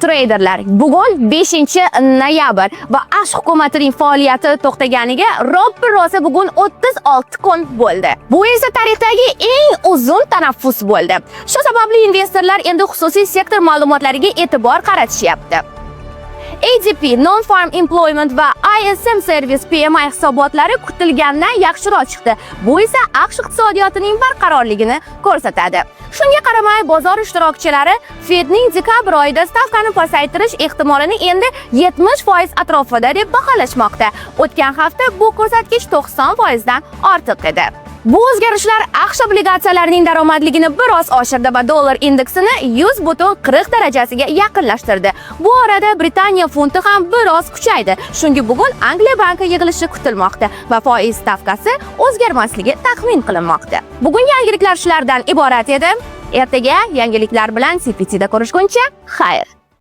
traderlar, bugun 5-noyabr va AQSh hukumatining faoliyati to'xtaganiga ro'ppi-rosa bugun 36 kun bo'ldi. Bu esa tarixdagi eng uzun tanaffus bo'ldi. Shu sababli investorlar endi xususiy sektor ma'lumotlariga e'tibor qaratishyapti. ADP, Non-Farm Employment va ISM Service PMI hisobotlari kutilgandan yaxshiroq chiqdi. Bu esa AQSh iqtisodiyotining barqarorligini ko'rsatadi. Shunga qaramay, bozor ishtirokchilari Fedning dekabr oyida stavkani pasaytirish ehtimolini endi 70% atrofida deb baholashmoqda. O'tgan hafta bu ko'rsatkich 90% dan ortiq edi. Bu o'zgarishlar AQSh obligatsiyalarining daromadligini biroz oshirdi va dollar indeksini 100.40 darajasiga yaqinlashtirdi. Bu orada Britaniya funti ham biroz kuchaydi. Chunki bugun Angliya banki yig'ilishi kutilmoqda va foiz stavkasi o'zgarmasligi taxmin qilinmoqda. Bugun yangiliklar shulardan iborat edi. Ertaga yangiliklar bilan CPT'da ko'rishguncha, xayr.